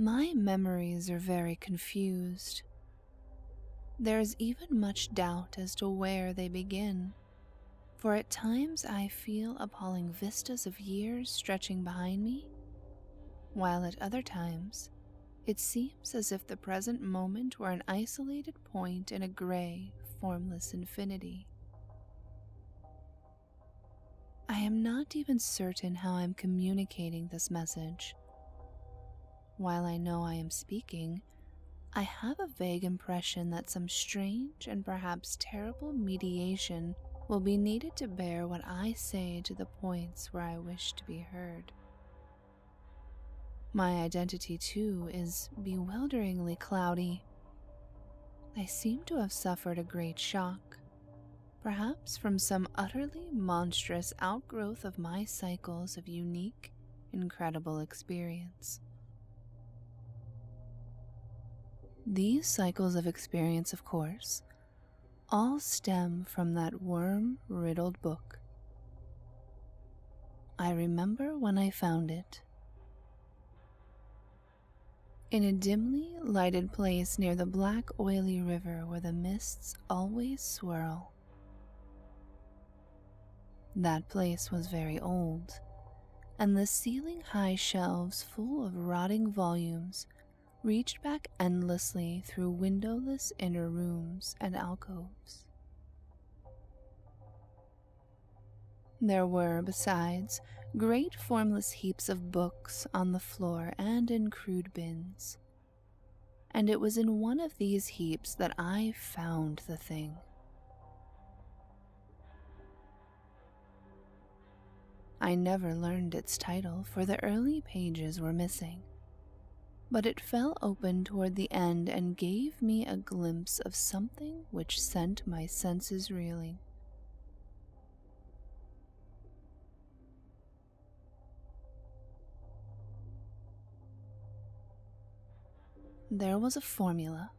My memories are very confused. There is even much doubt as to where they begin, for at times I feel appalling vistas of years stretching behind me, while at other times it seems as if the present moment were an isolated point in a gray, formless infinity. I am not even certain how I am communicating this message. While I know I am speaking, I have a vague impression that some strange and perhaps terrible mediation will be needed to bear what I say to the points where I wish to be heard. My identity, too, is bewilderingly cloudy. I seem to have suffered a great shock, perhaps from some utterly monstrous outgrowth of my cycles of unique, incredible experience. These cycles of experience, of course, all stem from that worm-riddled book. I remember when I found it. In a dimly lighted place near the black oily river where the mists always swirl. That place was very old, and the ceiling-high shelves full of rotting volumes reached back endlessly through windowless inner rooms and alcoves. There were, besides, great formless heaps of books on the floor and in crude bins, and it was in one of these heaps that I found the thing. I never learned its title, for the early pages were missing, but it fell open toward the end and gave me a glimpse of something which sent my senses reeling. There was a formula,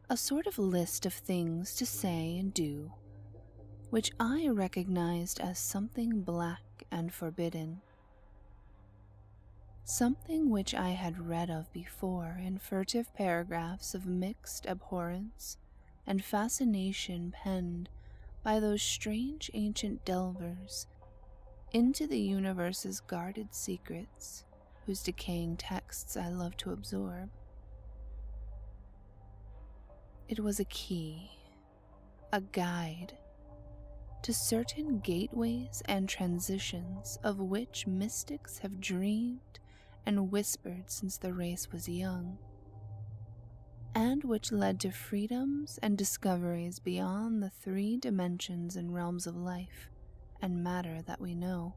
a sort of list of things to say and do, which I recognized as something black and forbidden. Something which I had read of before in furtive paragraphs of mixed abhorrence and fascination penned by those strange ancient delvers into the universe's guarded secrets, whose decaying texts I love to absorb. It was a key, a guide, to certain gateways and transitions of which mystics have dreamed and whispered since the race was young, and which led to freedoms and discoveries beyond the 3 dimensions and realms of life and matter that we know.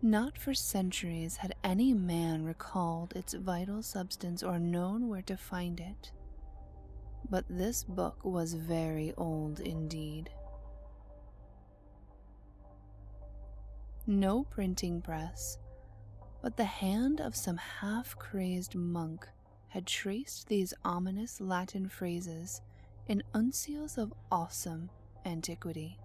Not for centuries had any man recalled its vital substance or known where to find it, but this book was very old indeed. No printing press, but the hand of some half-crazed monk had traced these ominous Latin phrases in uncials of awesome antiquity.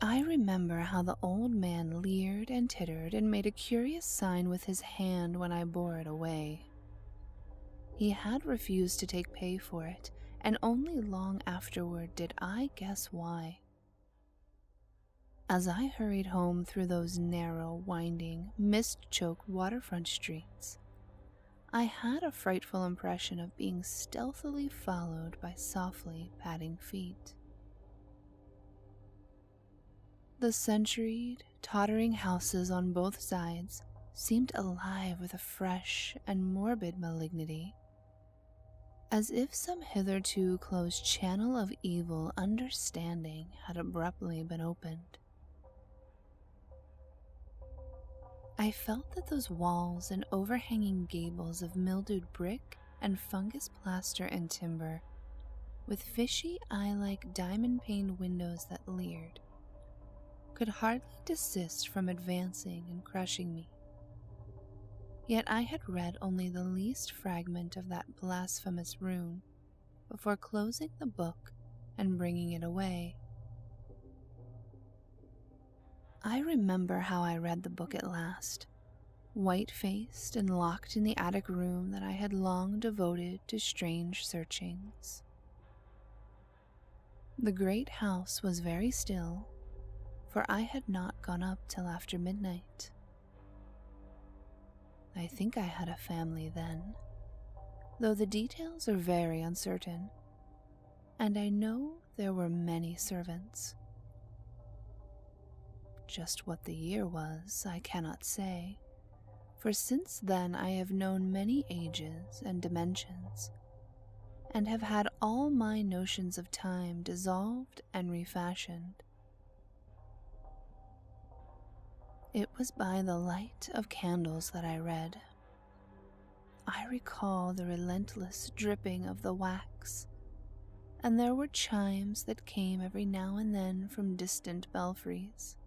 I remember how the old man leered and tittered and made a curious sign with his hand when I bore it away. He had refused to take pay for it, and only long afterward did I guess why. As I hurried home through those narrow, winding, mist-choked waterfront streets, I had a frightful impression of being stealthily followed by softly padding feet. The centuried, tottering houses on both sides seemed alive with a fresh and morbid malignity, as if some hitherto closed channel of evil understanding had abruptly been opened. I felt that those walls and overhanging gables of mildewed brick and fungus plaster and timber, with fishy eye-like diamond-paned windows that leered, could hardly desist from advancing and crushing me. Yet I had read only the least fragment of that blasphemous rune, before closing the book and bringing it away. I remember how I read the book at last, white-faced and locked in the attic room that I had long devoted to strange searchings. The great house was very still, for I had not gone up till after midnight. I think I had a family then, though the details are very uncertain, and I know there were many servants. Just what the year was, I cannot say, for since then I have known many ages and dimensions, and have had all my notions of time dissolved and refashioned. It was by the light of candles that I read. I recall the relentless dripping of the wax, and there were chimes that came every now and then from distant belfries.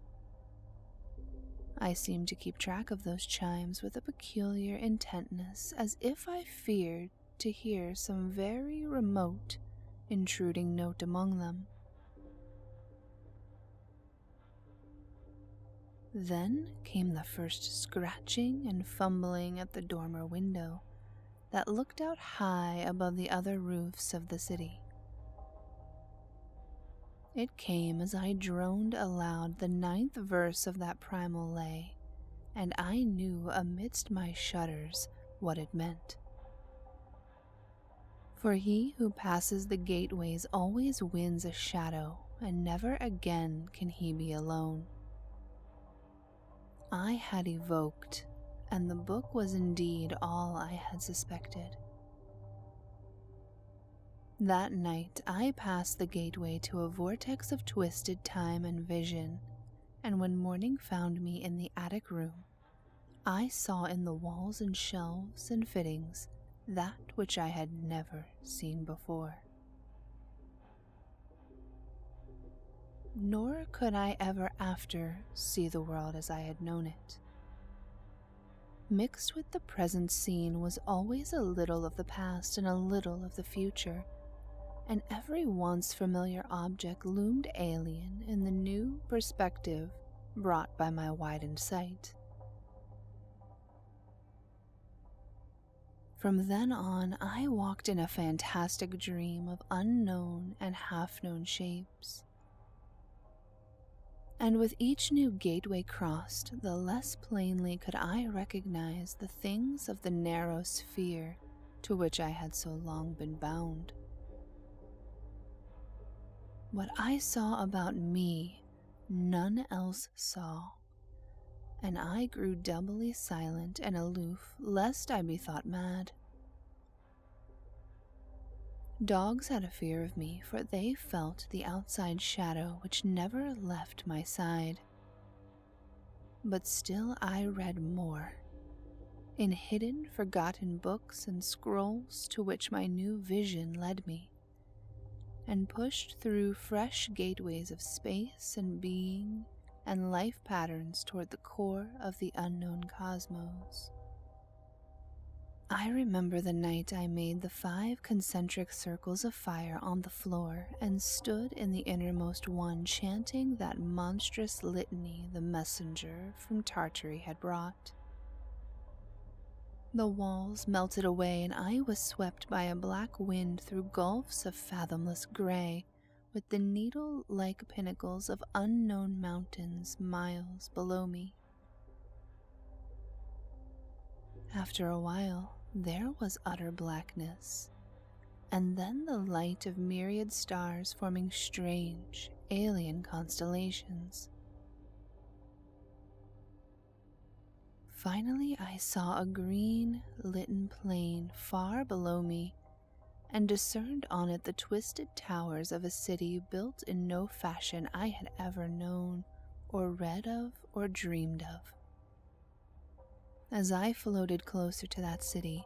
I seemed to keep track of those chimes with a peculiar intentness, as if I feared to hear some very remote, intruding note among them. Then came the first scratching and fumbling at the dormer window that looked out high above the other roofs of the city. It came as I droned aloud the 9th verse of that primal lay, and I knew amidst my shudders what it meant. For he who passes the gateways always wins a shadow, and never again can he be alone. I had evoked, and the book was indeed all I had suspected. That night I passed the gateway to a vortex of twisted time and vision, and when morning found me in the attic room, I saw in the walls and shelves and fittings that which I had never seen before. Nor could I ever after see the world as I had known it. Mixed with the present scene was always a little of the past and a little of the future, and every once familiar object loomed alien in the new perspective brought by my widened sight. From then on, I walked in a fantastic dream of unknown and half-known shapes. And with each new gateway crossed, the less plainly could I recognize the things of the narrow sphere to which I had so long been bound. What I saw about me, none else saw, and I grew doubly silent and aloof lest I be thought mad. Dogs had a fear of me, for they felt the outside shadow which never left my side. But still I read more, in hidden, forgotten books and scrolls to which my new vision led me, and pushed through fresh gateways of space and being and life patterns toward the core of the unknown cosmos. I remember the night I made the 5 concentric circles of fire on the floor and stood in the innermost one chanting that monstrous litany the messenger from Tartary had brought. The walls melted away and I was swept by a black wind through gulfs of fathomless gray, with the needle-like pinnacles of unknown mountains miles below me. After a while, there was utter blackness, and then the light of myriad stars forming strange, alien constellations. Finally, I saw a green, litten plain far below me, and discerned on it the twisted towers of a city built in no fashion I had ever known, or read of, or dreamed of. As I floated closer to that city,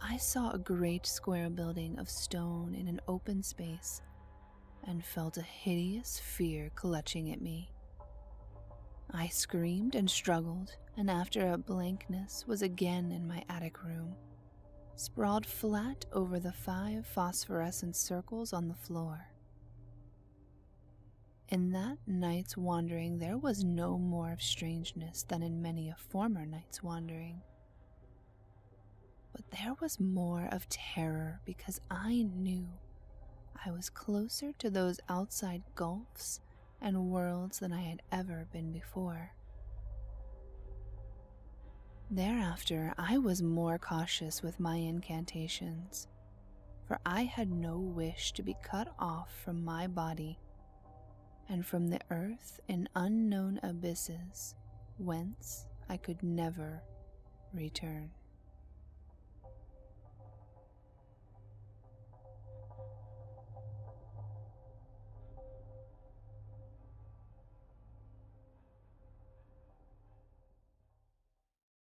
I saw a great square building of stone in an open space, and felt a hideous fear clutching at me. I screamed and struggled, and after a blankness was again in my attic room. sprawled flat over the 5 phosphorescent circles on the floor. In that night's wandering, there was no more of strangeness than in many a former night's wandering. But there was more of terror because I knew I was closer to those outside gulfs and worlds than I had ever been before. Thereafter, I was more cautious with my incantations, for I had no wish to be cut off from my body and from the earth in unknown abysses whence I could never return.